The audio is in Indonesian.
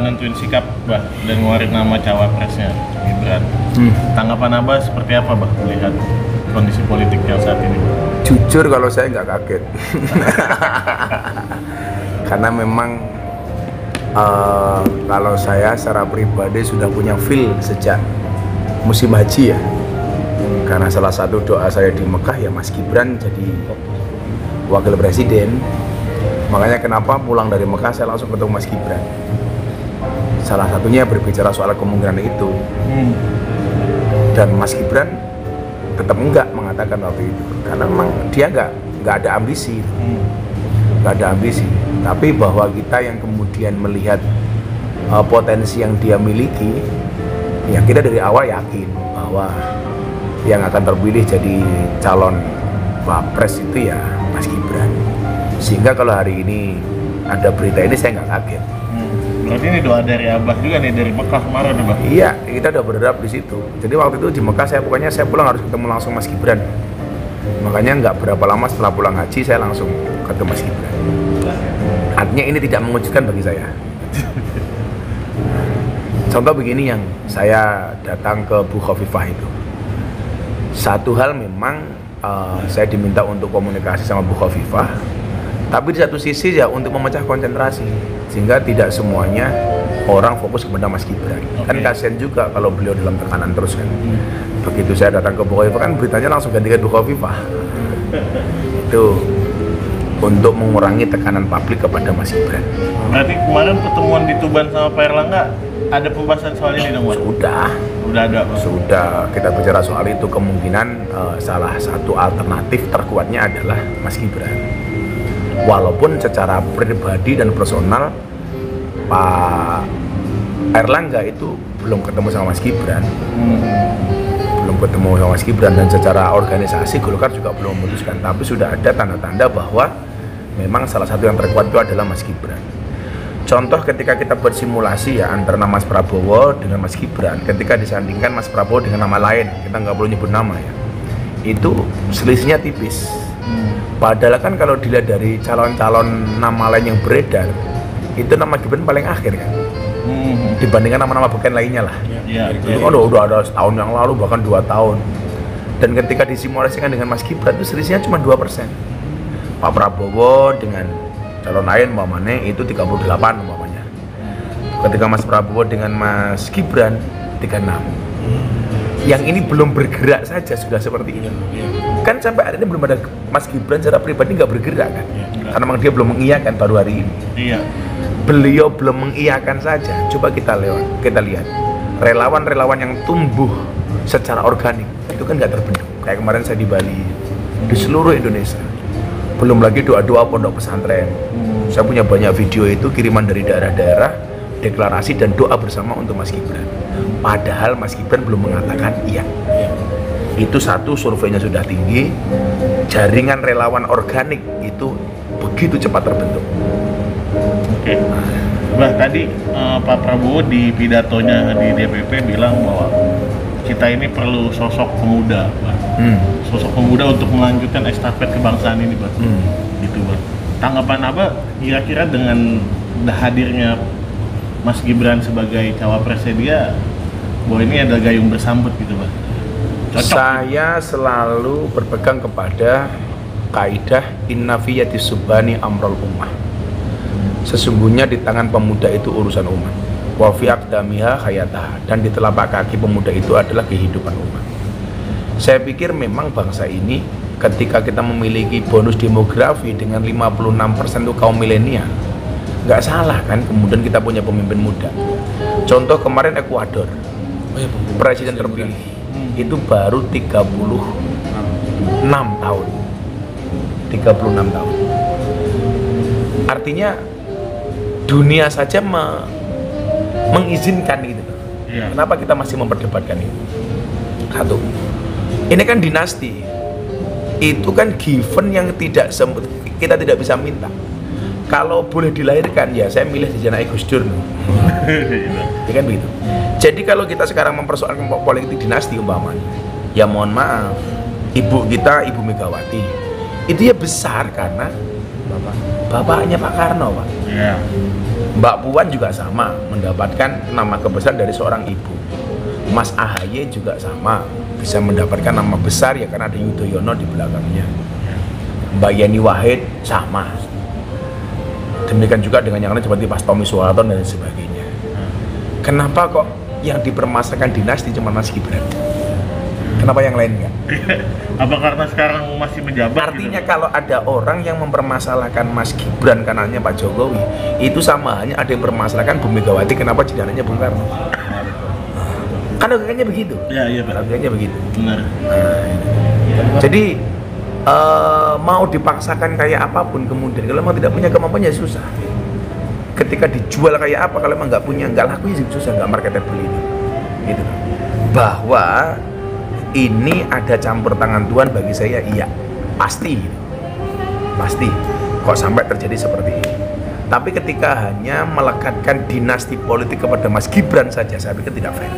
nentuin sikap Bah dan ngeluarin nama cawapresnya Gibran. Tanggapan Abah seperti apa Bah melihat kondisi politik yang saat ini? Jujur kalau saya nggak kaget. Karena memang kalau saya secara pribadi sudah punya feel sejak musim haji ya. Karena salah satu doa saya di Mekah ya Mas Gibran jadi wakil presiden. Makanya kenapa pulang dari Mekah saya langsung ketemu Mas Gibran. Salah satunya berbicara soal kemungkinan itu. Dan Mas Gibran tetap enggak mengatakan waktu itu. Karena memang dia enggak ada ambisi. Enggak ada ambisi. Tapi bahwa kita yang kemudian melihat potensi yang dia miliki, ya kita dari awal yakin bahwa yang akan terpilih jadi calon Wapres itu ya Mas Gibran. Sehingga kalau hari ini ada berita ini saya nggak kaget. Berarti ini doa dari Abah juga nih dari Mekah kemarin Abah? Iya, kita udah berharap di situ. Jadi waktu itu di Mekah saya pulang harus ketemu langsung Mas Gibran. Makanya nggak berapa lama setelah pulang haji saya langsung ketemu Mas Gibran. Artinya ini tidak mengejutkan bagi saya. Contoh begini yang saya datang ke Bu Khofifah itu. Satu hal memang saya diminta untuk komunikasi sama Bu Khofifah. Tapi di satu sisi ya untuk memecah konsentrasi sehingga tidak semuanya orang fokus kepada Mas Gibran. Kan kasihan juga kalau beliau dalam tekanan terus kan. Begitu saya datang ke Bu Khofifah kan beritanya langsung ganti ke Bu Khofifah. Itu untuk mengurangi tekanan publik kepada Mas Gibran. Berarti kemarin pertemuan di Tuban sama Pak Erlangga ada pembahasan soal ini dong, Mas? Sudah ada. Sudah kita bicara soal itu kemungkinan salah satu alternatif terkuatnya adalah Mas Gibran. Walaupun secara pribadi dan personal Pak Erlangga itu belum ketemu sama Mas Gibran, dan secara organisasi Golkar juga belum memutuskan. Tapi sudah ada tanda-tanda bahwa memang salah satu yang terkuat itu adalah Mas Gibran. Contoh ketika kita bersimulasi ya antara Mas Prabowo dengan Mas Gibran, ketika disandingkan Mas Prabowo dengan nama lain, kita nggak perlu nyebut nama ya, itu selisihnya tipis. Padahal kan kalau dilihat dari calon-calon nama lain yang beredar, itu nama Gibran paling akhir kan, dibandingkan nama-nama bukan lainnya lah. Itu kan udah ada setahun yang lalu bahkan 2 tahun. Dan ketika disimulasikan dengan Mas Gibran itu selisihnya cuma 2%. Pak Prabowo dengan calon lain umpamanya itu 38 umpamanya. Ketika Mas Prabowo dengan Mas Gibran 36. Yang ini belum bergerak saja sudah seperti ini. Kan sampai hari ini belum ada Mas Gibran secara pribadi nggak bergerak kan? Karena memang dia belum mengiyakan baru hari ini. Beliau belum mengiyakan saja. Coba kita lihat relawan-relawan yang tumbuh secara organik itu kan nggak terbentuk. Kayak kemarin saya di Bali, di seluruh Indonesia. Belum lagi doa-doa pondok pesantren. Saya punya banyak video itu kiriman dari daerah-daerah, deklarasi dan doa bersama untuk Mas Gibran. Padahal Mas Gibran belum mengatakan iya. Itu satu, surveinya sudah tinggi, jaringan relawan organik itu begitu cepat terbentuk. Oke. Bah, tadi Pak Prabowo di pidatonya di DPP bilang bahwa kita ini perlu sosok pemuda, Bah. Sosok pemuda untuk melanjutkan estafet kebangsaan ini, Bah. Gitu, Bah. Tanggapan Abah kira-kira dengan hadirnya Mas Gibran sebagai cawapresnya dia, bahwa ini ada gayung bersambut gitu, Bah. Cocok. Saya selalu berpegang kepada kaidah inna fi yadi subani amrul ummah. Sesungguhnya di tangan pemuda itu urusan umat. Wa fi aqdamiha hayatah, dan di telapak kaki pemuda itu adalah kehidupan umat. Saya pikir memang bangsa ini ketika kita memiliki bonus demografi dengan 56% itu kaum milenial, nggak salah kan kemudian kita punya pemimpin muda. Contoh kemarin Ekuador, presiden terpilih itu baru 36 tahun. Artinya dunia saja mengizinkan itu. Kenapa kita masih memperdebatkan itu? Satu, ini kan dinasti. Itu kan given yang kita tidak bisa minta. Kalau boleh dilahirkan ya saya milih di Janai Gus Dur. Ya kan begitu. Jadi kalau kita sekarang mempersoalkan politik dinasti umpamanya, ya mohon maaf, ibu kita Ibu Megawati itu ya besar karena Bapaknya Pak Karno, Pak. Iya. Mbak Puan juga sama, mendapatkan nama kebesaran dari seorang ibu. Mas AHY juga sama, bisa mendapatkan nama besar ya karena ada Yudhoyono di belakangnya. Mbak Yeni Wahid sama. Demikian juga dengan yang lain seperti Pak Tommy Soeharto dan sebagainya. Kenapa kok yang dipermasalahkan dinasti cuma Mas Gibran? Kenapa yang lain enggak? Apa karena sekarang masih menjabat? Artinya gitu? kalau ada orang yang mempermasalahkan Mas Gibran kanannya Pak Jokowi, itu sama halnya ada yang mempermasalahkan Bu Megawati kenapa jadi anaknya Bung Karno. Kan logikanya begitu. Iya, Pak. Logikanya begitu. Benar. Jadi mau dipaksakan kayak apapun kemudian kalau memang tidak punya kemampuan ya susah. Ketika dijual kayak apa kalau memang nggak punya, nggak laku ya susah, nggak marketable ini. Gitu. Bahwa ini ada campur tangan Tuhan bagi saya, iya, pasti, kok sampai terjadi seperti ini. Tapi ketika hanya melekatkan dinasti politik kepada Mas Gibran saja, saya pikir tidak fair.